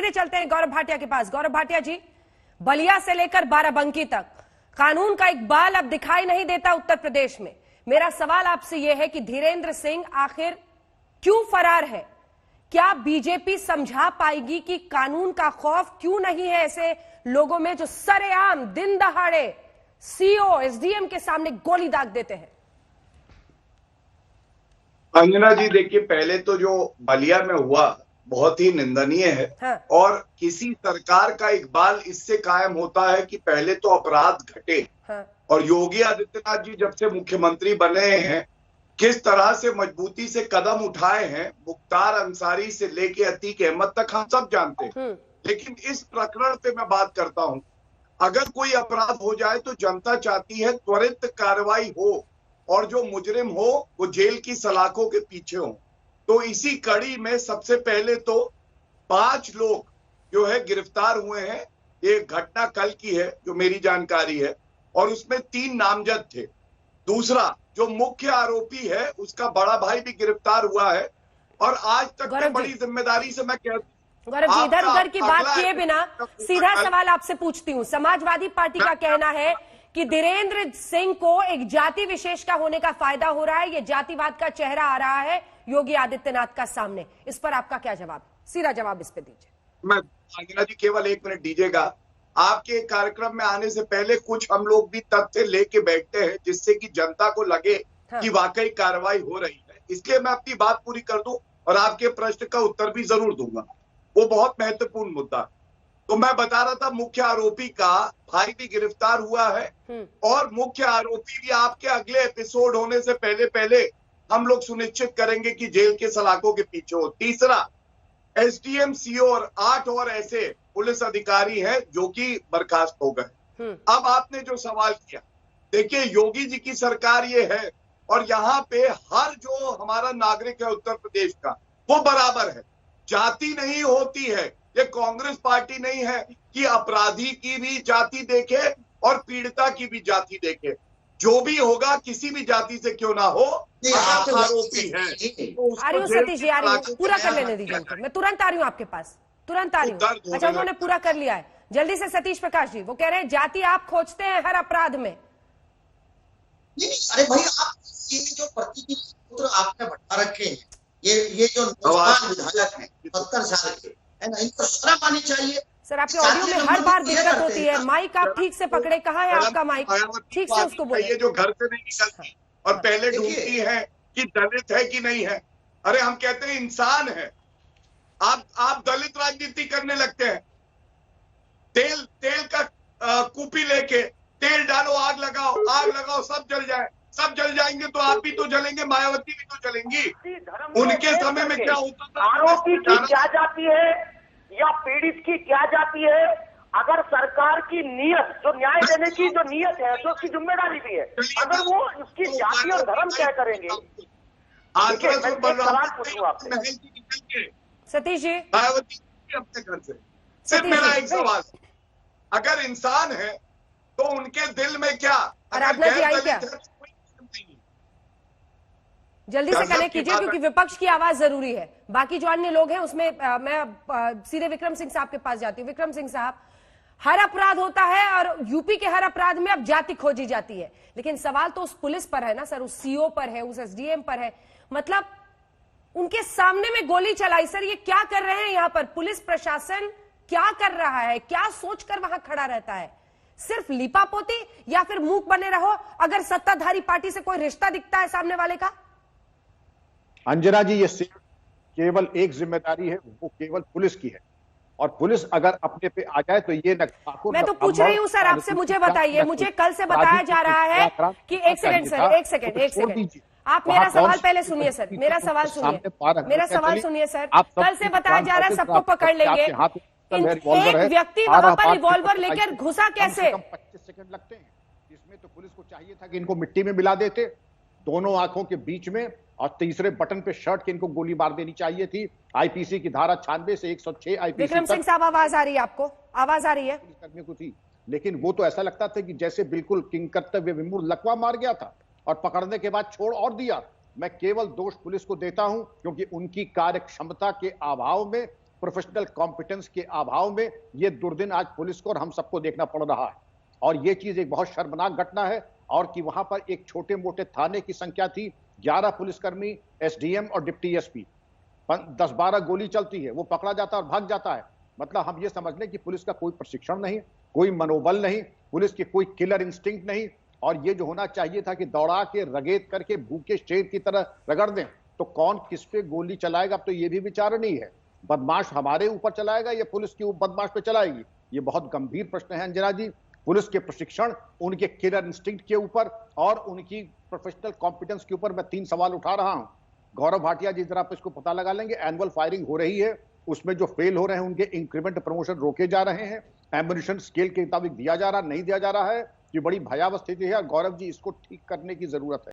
सीधे चलते हैं गौरव भाटिया के पास। गौरव भाटिया जी, बलिया से लेकर बाराबंकी तक कानून का एक बाल अब दिखाई नहीं देता उत्तर प्रदेश में। मेरा सवाल आपसे यह है कि धीरेन्द्र सिंह आखिर क्यों फरार है? क्या बीजेपी समझा पाएगी कि कानून का खौफ क्यों नहीं है ऐसे लोगों में जो सरेआम दिन दहाड़े सीओ एसडीएम के सामने गोली दाग देते हैं? अंजना जी, देखिए, पहले तो जो बलिया में हुआ बहुत ही निंदनीय है। हाँ। और किसी सरकार का इकबाल इससे कायम होता है कि पहले तो अपराध घटे। हाँ। और योगी आदित्यनाथ जी जब से मुख्यमंत्री बने हैं, किस तरह से मजबूती से कदम उठाए हैं, मुख्तार अंसारी से लेके अतीक अहमद तक हम सब जानते हैं। लेकिन इस प्रकरण पे मैं बात करता हूं, अगर कोई अपराध हो जाए तो जनता चाहती है त्वरित कार्रवाई हो और जो मुजरिम हो वो जेल की सलाखों के पीछे हो। तो इसी कड़ी में सबसे पहले तो 5 लोग जो है गिरफ्तार हुए हैं। ये घटना कल की है जो मेरी जानकारी है, और उसमें 3 नामजद थे। दूसरा, जो मुख्य आरोपी है उसका बड़ा भाई भी गिरफ्तार हुआ है। और आज तक की बड़ी जिम्मेदारी से मैं कहता गौरव जी, इधर उधर की बात किए बिना सीधा सवाल आपसे पूछती हूँ। समाजवादी पार्टी का कहना है कि धीरेन्द्र सिंह को एक जाति विशेष का होने का फायदा हो रहा है, ये जातिवाद का चेहरा आ रहा है योगी आदित्यनाथ का सामने। इस पर आपका क्या जवाब? सीधा जवाब इस पे दीजिए। मैं अंजना जी केवल 1 मिनट दीजिएगा। आपके कार्यक्रम में आने से पहले कुछ हम लोग भी तथ्य लेके बैठते हैं जिससे कि जनता को लगे कि वाकई कार्रवाई हो रही है। इसलिए मैं अपनी बात पूरी कर दूं और आपके प्रश्न का उत्तर भी जरूर दूंगा। वो बहुत महत्वपूर्ण मुद्दा। तो मैं बता रहा था, मुख्य आरोपी का भाई भी गिरफ्तार हुआ है और मुख्य आरोपी भी आपके अगले एपिसोड होने से पहले हम लोग सुनिश्चित करेंगे कि जेल के सलाखों के पीछे हो। तीसरा, एसडीएम, सीओ और 8 और ऐसे पुलिस अधिकारी हैं जो कि बर्खास्त हो गए। अब आपने जो सवाल किया, देखिए, योगी जी की सरकार ये है और यहाँ पे हर जो हमारा नागरिक है उत्तर प्रदेश का, वो बराबर है। जाति नहीं होती है। ये कांग्रेस पार्टी नहीं है कि अपराधी की भी जाति देखे और पीड़िता की भी जाति देखे। जो भी होगा, किसी भी जाति से क्यों ना हो, आरोपी है। आ रही हूँ सतीश जी, आ रही हूँ, पूरा कर लेने दीजिए उनको। मैं तुरंत आ रही हूँ आपके पास, तुरंत आ रही हूँ। अच्छा, उन्होंने पूरा कर लिया है। जल्दी से सतीश प्रकाश जी, वो कह रहे हैं जाति आप खोजते हैं हर अपराध में। अरे भाई, आप ये जो प्रतिनिधि सूत्र आपने बढ़ा रखे हैं, ये जो नौजवान विधायक हैं 70 साल के, है ना, इनको शर्म आनी चाहिए। सर, आपके ऑडियो में हर बार दिक्कत होती है। माइक आप ठीक से पकड़े, कहाँ है आपका माइक? ठीक से उसको बोलिए। ये जो घर से नहीं निकलती और पहले ढूंढती है कि दलित है कि नहीं है। अरे हम कहते हैं इंसान है। आप दलित राजनीति करने लगते हैं। तेल का कूपी लेके तेल डालो, आग लगाओ, सब जल जाए। सब जल जाएंगे तो आप भी तो जलेंगे, मायावती भी तो जलेंगी। उनके समय में क्या होता था? आरोपी की क्या जाती है या पीड़ित की क्या जाती है? अगर सरकार की नीयत, जो न्याय देने की जो नीयत है, तो उसकी जिम्मेदारी भी है। अगर वो उसकी जाति और धर्म तय करेंगे। सवाल पूछूं आपसे सतीश जी, मायावती अपने घर से सिर्फ मेरा एक सवाल, अगर इंसान है तो उनके दिल में क्या, आराधना जी आई क्या? जल्दी से कनेक्ट कीजिए क्योंकि विपक्ष की आवाज जरूरी है। बाकी जो अन्य लोग हैं उसमें मैं सीधे विक्रम सिंह साहब के पास जाती हूँ। विक्रम सिंह साहब, हर अपराध होता है और यूपी के हर अपराध में अब जाति खोजी जाती है, लेकिन सवाल तो उस पुलिस पर है ना सर, उस सीओ पर है, उस एसडीएम पर है। मतलब उनके सामने में गोली चलाई। सर, ये क्या कर रहे हैं यहाँ पर? पुलिस प्रशासन क्या कर रहा है? क्या सोचकर वहां खड़ा रहता है? सिर्फ लिपापोती या फिर मूक बने रहो अगर सत्ताधारी पार्टी से कोई रिश्ता दिखता है सामने वाले का? अंजना जी, ये केवल एक जिम्मेदारी है, वो केवल पुलिस की है। और पुलिस अगर अपने पे आ जाए तो ये मैं तो पूछ रही हूँ सर आपसे, मुझे बताइए। मुझे कल से बताया जा रहा है कि एक सेकंड सर, एक सेकंड आप मेरा सवाल पहले सुनिए सर, मेरा सवाल सुनिए सर। कल से बताया जा रहा है सबको पकड़ लेंगे। एक व्यक्ति वहां पर रिवॉल्वर लेकर घुसा कैसे? 25 सेकंड लगते हैं। इसमें तो पुलिस को चाहिए था कि इनको मिट्टी में मिला देते, दोनों आंखों के बीच में, और तीसरे बटन पे शर्ट के इनको गोली मार देनी चाहिए थी। आईपीसी की धारा 96 से 106 आईपीसी। विक्रम सिंह साहब, आवाज आ रही है आपको? आवाज आ रही है? करने को थी, लेकिन वो तो ऐसा लगता था कि जैसे बिल्कुल किंग कर्तव्य विमूढ़ लकवा मार गया था और पकड़ने के बाद छोड़ और दिया। मैं केवल दोष पुलिस को देता हूं क्योंकि उनकी कार्य क्षमता के अभाव में प्रोफेशनल कॉम्पिटेंस के अभाव में ये दुर्दिन आज पुलिस को और हम सबको देखना पड़ रहा है। और ये चीज एक बहुत शर्मनाक घटना है, और कि वहां पर एक छोटे मोटे थाने की संख्या थी, 11 पुलिसकर्मी, एसडीएम और डिप्टी एसपी, 10-12 गोली चलती है, वो पकड़ा जाता है और भाग जाता है। मतलब हम ये समझ लें कि पुलिस का कोई प्रशिक्षण नहीं, कोई मनोबल नहीं, पुलिस की कोई किलर इंस्टिंक्ट नहीं। और ये जो होना चाहिए था कि दौड़ा के रगेद करके भूखे शेर की तरह रगड़ दें, तो कौन किस पे गोली चलाएगा, अब तो ये भी विचार नहीं है। बदमाश हमारे ऊपर चलाएगा या पुलिस की बदमाश पे चलाएगी, ये बहुत गंभीर प्रश्न है अंजना जी। पुलिस के प्रशिक्षण, उनके किलर इंस्टिंक्ट के ऊपर और उनकी प्रोफेशनल कॉम्पिटेंस के ऊपर मैं 3 सवाल उठा रहा हूं। गौरव भाटिया जी, जरा आप इसको पता लगा लेंगे, एनुअल फायरिंग हो रही है, उसमें जो फेल हो रहे हैं उनके इंक्रीमेंट प्रमोशन रोके जा रहे हैं, एम्युनिशन स्केल के मुताबिक दिया जा रहा नहीं दिया जा रहा है, ये बड़ी भयावह स्थिति है। और गौरव जी, इसको ठीक करने की जरूरत है।